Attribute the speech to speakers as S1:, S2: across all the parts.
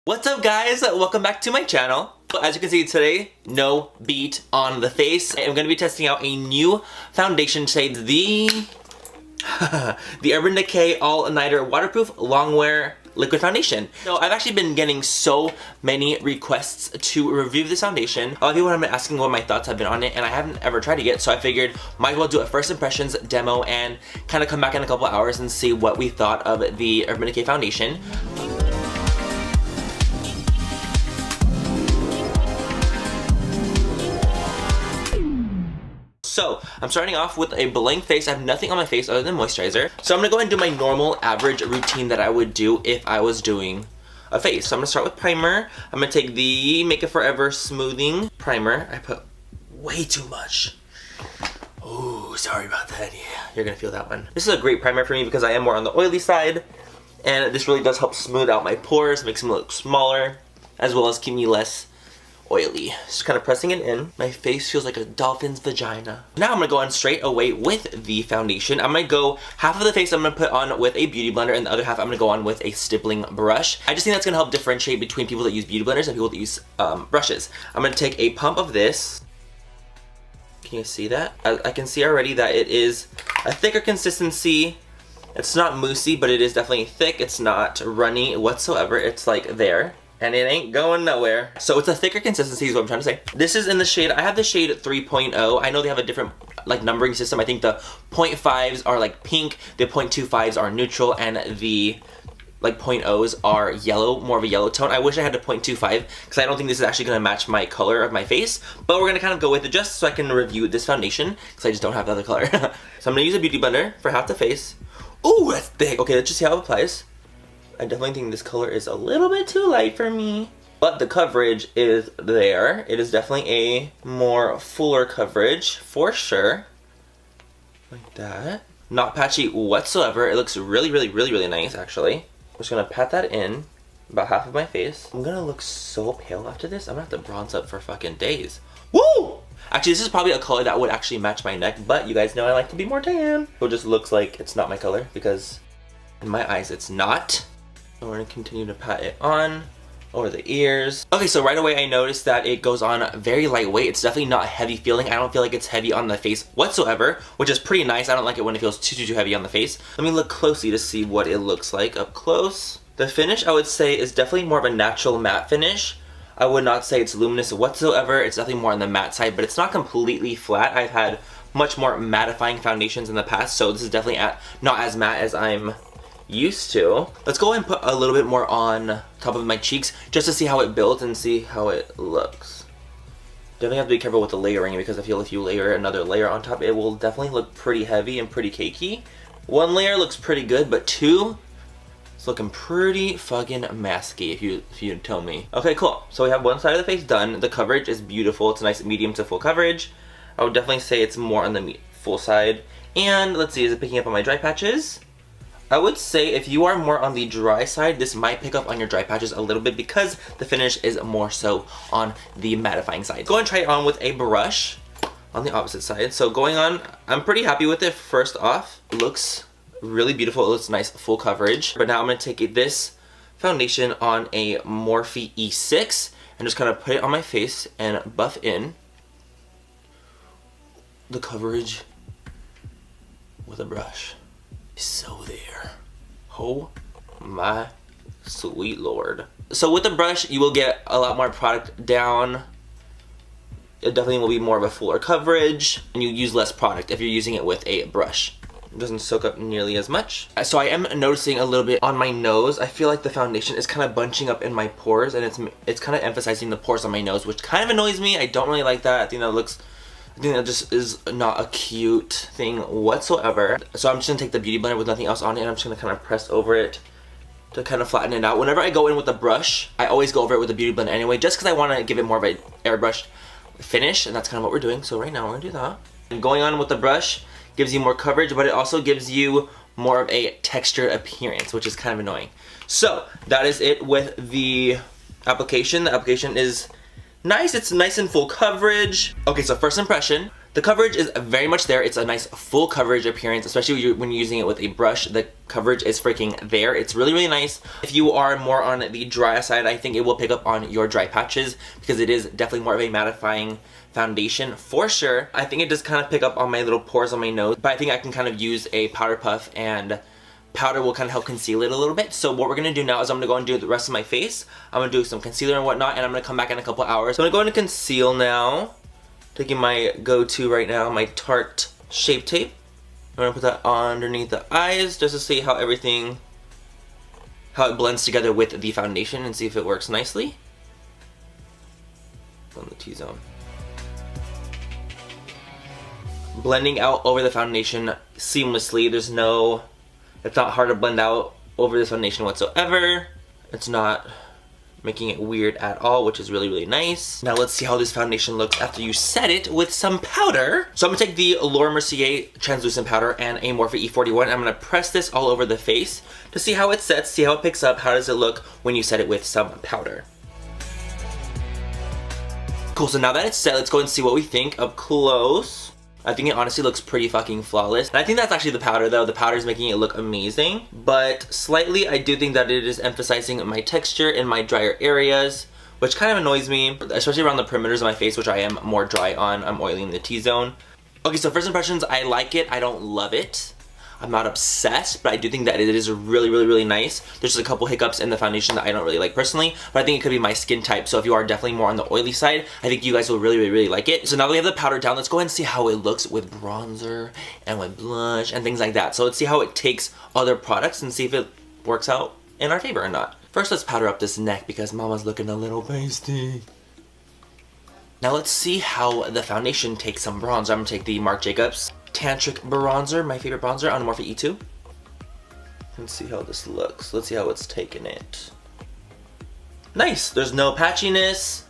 S1: What's up guys? Welcome back to my channel. As you can see today, no beat on the face. I'm going to be testing out a new foundation shade, the Urban Decay All-Nighter Waterproof Longwear Liquid Foundation. So I've actually been getting so many requests to review this foundation. A lot of people have been asking what my thoughts have been on it, and I haven't ever tried it yet, so I figured might as well do a first impressions demo and kind of come back in a couple hours and see what we thought of the Urban Decay foundation. So, I'm starting off with a blank face. I have nothing on my face other than moisturizer. So I'm gonna go ahead and do my normal average routine that I would do if I was doing a face. So I'm gonna start with primer. I'm gonna take the Make It Forever Smoothing Primer. I put way too much. Oh, sorry about that. Yeah, you're gonna feel that one. This is a great primer for me because I am more on the oily side. And this really does help smooth out my pores, makes them look smaller, as well as keep me less oily. Just kind of pressing it in. My face feels like a dolphin's vagina. Now I'm gonna go on straight away with the foundation. I'm gonna go half of the face I'm gonna put on with a beauty blender, and the other half I'm gonna go on with a stippling brush. I just think that's gonna help differentiate between people that use beauty blenders and people that use brushes. I'm gonna take a pump of this. Can you see that? I can see already that it is a thicker consistency. It's not moussey, but it is definitely thick. It's not runny whatsoever. It's like there. And it ain't going nowhere. So it's a thicker consistency is what I'm trying to say. This is in the shade, I have the shade 3.0. I know they have a different like numbering system. I think the 0.5s are like pink, the 0.25s are neutral, and the like 0.0s are yellow, more of a yellow tone. I wish I had a 0.25 because I don't think this is actually gonna match my color of my face, but we're gonna kind of go with it just so I can review this foundation because I just don't have the other color. So I'm gonna use a beauty blender for half the face. Ooh, that's thick. Okay, let's just see how it applies. I definitely think this color is a little bit too light for me, but the coverage is there. It is definitely a more fuller coverage for sure. Like that. Not patchy whatsoever. It looks really, really, really, really nice actually. I'm just gonna pat that in about half of my face. I'm gonna look so pale after this. I'm gonna have to bronze up for fucking days. Woo! Actually, this is probably a color that would actually match my neck, but you guys know I like to be more tan. So it just looks like it's not my color because in my eyes it's not. We're going to continue to pat it on over the ears. Okay, so right away I noticed that it goes on very lightweight. It's definitely not heavy feeling. I don't feel like it's heavy on the face whatsoever, which is pretty nice. I don't like it when it feels too heavy on the face. Let me look closely to see what it looks like up close. The finish I would say is definitely more of a natural matte finish. I would not say it's luminous whatsoever. It's definitely more on the matte side, but it's not completely flat. I've had much more mattifying foundations in the past, so this is definitely not as matte as I'm used to. Let's go ahead and put a little bit more on top of my cheeks just to see how it builds and see how it looks. Definitely have to be careful with the layering because I feel if you layer another layer on top, it will definitely look pretty heavy and pretty cakey. One layer looks pretty good, but two, it's looking pretty fucking masky if you tell me. Okay, cool. So we have one side of the face done. The coverage is beautiful. It's a nice medium to full coverage. I would definitely say it's more on the full side. And let's see, is it picking up on my dry patches? I would say if you are more on the dry side, this might pick up on your dry patches a little bit because the finish is more so on the mattifying side. Go and try it on with a brush on the opposite side. So going on, I'm pretty happy with it. First off, it looks really beautiful. It looks nice, full coverage. But now I'm going to take this foundation on a Morphe E6 and just kind of put it on my face and buff in the coverage with a brush. So there. Oh my sweet lord. So with the brush you will get a lot more product down. It definitely will be more of a fuller coverage and you use less product if you're using it with a brush. It doesn't soak up nearly as much. So I am noticing a little bit on my nose. I feel like the foundation is kind of bunching up in my pores and it's kind of emphasizing the pores on my nose, which kind of annoys me. I don't really like that. I think that just is not a cute thing whatsoever. So I'm just gonna take the beauty blender with nothing else on it and I'm just gonna kind of press over it to kind of flatten it out. Whenever I go in with a brush, I always go over it with a beauty blender anyway, just because I want to give it more of an airbrush finish, and that's kind of what we're doing. So right now we're gonna do that. And going on with the brush gives you more coverage, but it also gives you more of a textured appearance, which is kind of annoying. So that is it with the application. The application is nice, it's nice and full coverage. Okay, so first impression, The coverage is very much there. It's a nice full coverage appearance, especially when you're using it with a brush. The coverage is freaking there. It's really, really nice. If you are more on the dry side, I think it will pick up on your dry patches because it is definitely more of a mattifying foundation for sure. I think it does kind of pick up on my little pores on my nose, but I think I can kind of use a powder puff, and powder will kind of help conceal it a little bit. So what we're going to do now is I'm going to go and do the rest of my face. I'm going to do some concealer and whatnot, and I'm going to come back in a couple hours. So I'm going to go into conceal now. Taking my go-to right now, my Tarte Shape Tape. I'm going to put that underneath the eyes just to see how it blends together with the foundation and see if it works nicely. On the T-zone. Blending out over the foundation seamlessly. It's not hard to blend out over this foundation whatsoever. It's not making it weird at all, which is really, really nice. Now let's see how this foundation looks after you set it with some powder. So I'm gonna take the Laura Mercier translucent powder and a Morphe E41. I'm gonna press this all over the face to see how it sets, see how it picks up, how does it look when you set it with some powder. Cool, so now that it's set, let's go and see what we think up close. I think it honestly looks pretty fucking flawless. And I think that's actually the powder though. The powder is making it look amazing. But slightly, I do think that it is emphasizing my texture in my drier areas, which kind of annoys me, especially around the perimeters of my face, which I am more dry on. I'm oily in the T-zone. Okay, so first impressions, I like it. I don't love it. I'm not obsessed, but I do think that it is really, really, really nice. There's just a couple hiccups in the foundation that I don't really like personally, but I think it could be my skin type. So if you are definitely more on the oily side, I think you guys will really, really, really like it. So now that we have the powder down, let's go ahead and see how it looks with bronzer and with blush and things like that. So let's see how it takes other products and see if it works out in our favor or not. First, let's powder up this neck because mama's looking a little pasty. Now let's see how the foundation takes some bronzer. I'm gonna take the Marc Jacobs Tantric Bronzer, my favorite bronzer, on Morphe E2. Let's see how this looks. Let's see how it's taking it. Nice! There's no patchiness.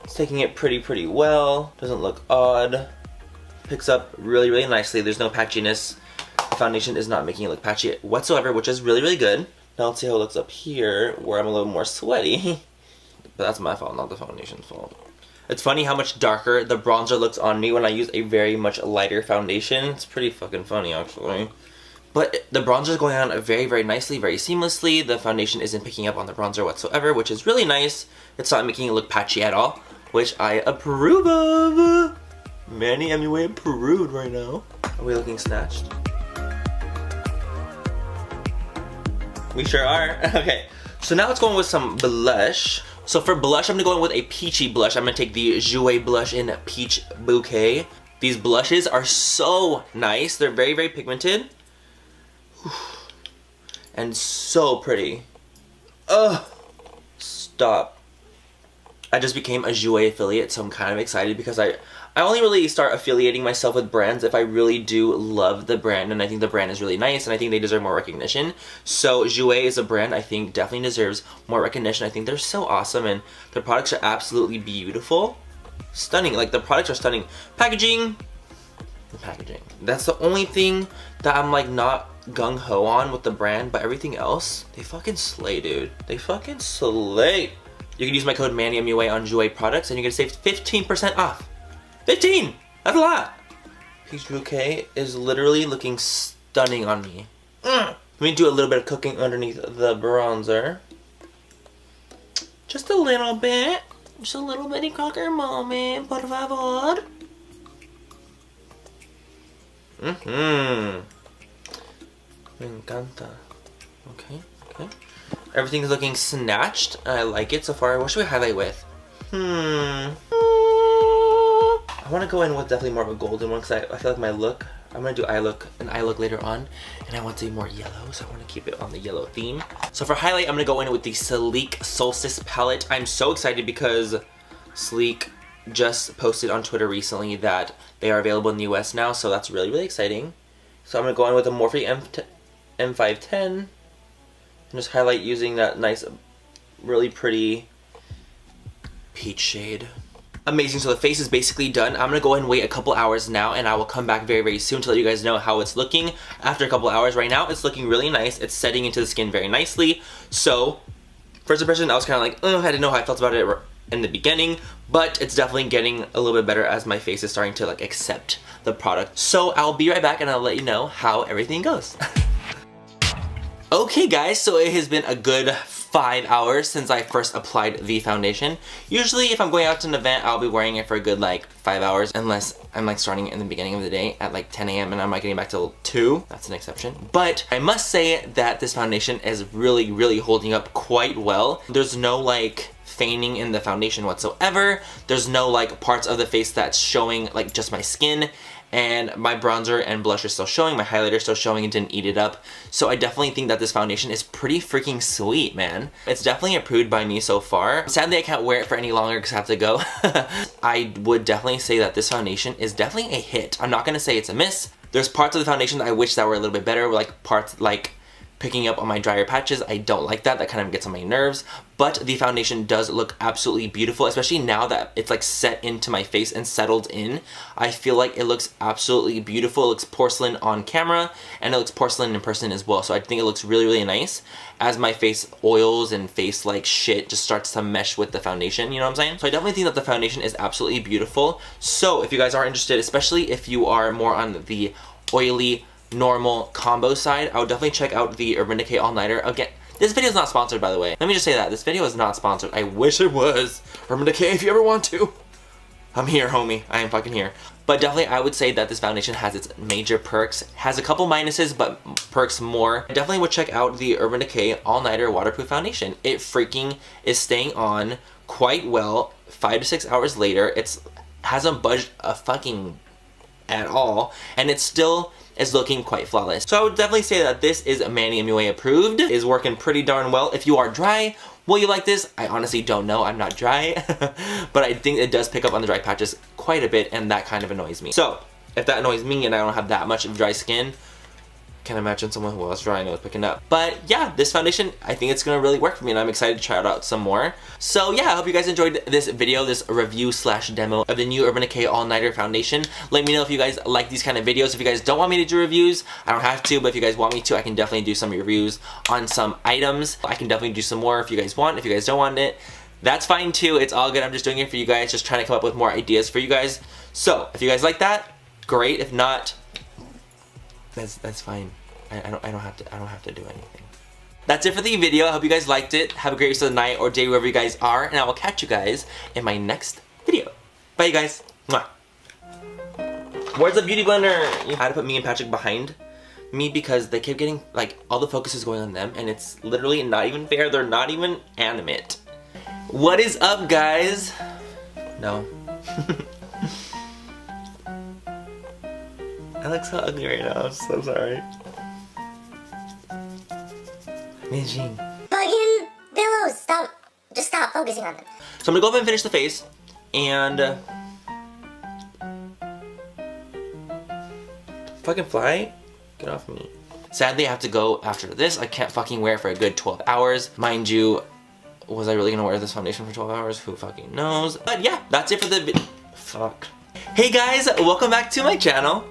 S1: It's taking it pretty well. Doesn't look odd. Picks up really, really nicely. There's no patchiness. The foundation is not making it look patchy whatsoever, which is really, really good. Now let's see how it looks up here, where I'm a little more sweaty. But that's my fault, not the foundation's fault. It's funny how much darker the bronzer looks on me when I use a very much lighter foundation. It's pretty fucking funny, actually. But the bronzer is going on very, very nicely, very seamlessly. The foundation isn't picking up on the bronzer whatsoever, which is really nice. It's not making it look patchy at all, which I approve of. MannyMua approved right now. Are we looking snatched? We sure are. Okay, so now let's go in with some blush. So for blush, I'm going to go in with a peachy blush. I'm going to take the Jouer blush in Peach Bouquet. These blushes are so nice. They're very, very pigmented. And so pretty. Ugh. Stop. I just became a Jouer affiliate, so I'm kind of excited because I only really start affiliating myself with brands if I really do love the brand, and I think the brand is really nice, and I think they deserve more recognition. So Jouer is a brand I think definitely deserves more recognition. I think they're so awesome, and their products are absolutely beautiful. Stunning. Like, the products are stunning. Packaging. The packaging. That's the only thing that I'm like not gung-ho on with the brand, but everything else, they fucking slay, dude. They fucking slay. You can use my code MannyMua on Jouer products, and you can save 15% off. 15! That's a lot! Peach Bouquet is literally looking stunning on me. Let me do a little bit of cooking underneath the bronzer. Just a little bit. Just a little bitty cocker moment, por favor. Me encanta. Okay, okay. Everything's looking snatched. I like it so far. What should we highlight with? I want to go in with definitely more of a golden one because I feel like my look, I'm going to do an eye look later on, and I want to do more yellow, so I want to keep it on the yellow theme. So for highlight, I'm going to go in with the Sleek Solstice palette. I'm so excited because Sleek just posted on Twitter recently that they are available in the US now, so that's really, really exciting. So I'm going to go in with a Morphe M510 and just highlight using that nice, really pretty peach shade. Amazing, so the face is basically done. I'm gonna go ahead and wait a couple hours now, and I will come back very, very soon to let you guys know how it's looking after a couple hours. Right now, it's looking really nice. It's setting into the skin very nicely. So, first impression, I was kind of like, I didn't know how I felt about it in the beginning, but it's definitely getting a little bit better as my face is starting to like accept the product. So I'll be right back and I'll let you know how everything goes. Okay guys, so it has been a good 5 hours since I first applied the foundation. Usually if I'm going out to an event, I'll be wearing it for a good like 5 hours, unless I'm like starting in the beginning of the day at like 10 a.m. and I'm not getting back till 2. That's an exception. But I must say that this foundation is really holding up quite well. There's no like feigning in the foundation whatsoever. There's no like parts of the face that's showing like just my skin. And my bronzer and blush are still showing, my highlighter is still showing, and didn't eat it up. So I definitely think that this foundation is pretty freaking sweet, man. It's definitely approved by me so far. Sadly, I can't wear it for any longer because I have to go. I would definitely say that this foundation is definitely a hit. I'm not gonna say it's a miss. There's parts of the foundation that I wish that were a little bit better, like parts like picking up on my drier patches. I don't like that. That kind of gets on my nerves. But the foundation does look absolutely beautiful, especially now that it's like set into my face and settled in. I feel like it looks absolutely beautiful. It looks porcelain on camera and it looks porcelain in person as well. So I think it looks really nice as my face oils and face like shit just starts to mesh with the foundation, you know what I'm saying? So I definitely think that the foundation is absolutely beautiful. So if you guys are interested, especially if you are more on the oily, normal combo side, I would definitely check out the Urban Decay All Nighter. Again, this video is not sponsored, by the way. Let me just say that. This video is not sponsored. I wish it was. Urban Decay, if you ever want to. I'm here, homie. I am fucking here. But definitely, I would say that this foundation has its major perks. Has a couple minuses, but perks more. I definitely would check out the Urban Decay All Nighter Waterproof Foundation. It freaking is staying on quite well 5 to 6 hours later. It hasn't budged a fucking at all. And it still is looking quite flawless. So I would definitely say that this is MannyMua approved. Is working pretty darn well. If you are dry, will you like this? I honestly don't know. I'm not dry. But I think it does pick up on the dry patches quite a bit, and that kind of annoys me. So if that annoys me and I don't have that much of dry skin, can't imagine someone who was dry and was picking up. But yeah, this foundation, I think it's gonna really work for me, and I'm excited to try it out some more. So yeah, I hope you guys enjoyed this video, this review slash demo of the new Urban Decay All Nighter foundation. Let me know if you guys like these kind of videos. If you guys don't want me to do reviews, I don't have to, but if you guys want me to, I can definitely do some reviews on some items. I can definitely do some more if you guys want. If you guys don't want it, that's fine too. It's all good. I'm just doing it for you guys, just trying to come up with more ideas for you guys. So if you guys like that, great. If not, that's fine. I don't have to do anything. That's it for the video. I hope you guys liked it. Have a great rest of the night or day wherever you guys are, and I will catch you guys in my next video. Bye, you guys. Mwah. Where's the beauty blender? I had to put me and Patrick behind me because they kept getting, like, all the focus is going on them, and it's literally not even fair. They're not even animate. What is up, guys? No. I look so ugly right now. I'm so sorry. Fucking
S2: billows, stop. Just stop focusing on them.
S1: So I'm gonna go ahead and finish the face, and fucking fly, get off me. Sadly, I have to go after this. I can't fucking wear it for a good 12 hours. Mind you, was I really gonna wear this foundation for 12 hours? Who fucking knows? But yeah, that's it for the video. Fuck. Hey guys, welcome back to my channel.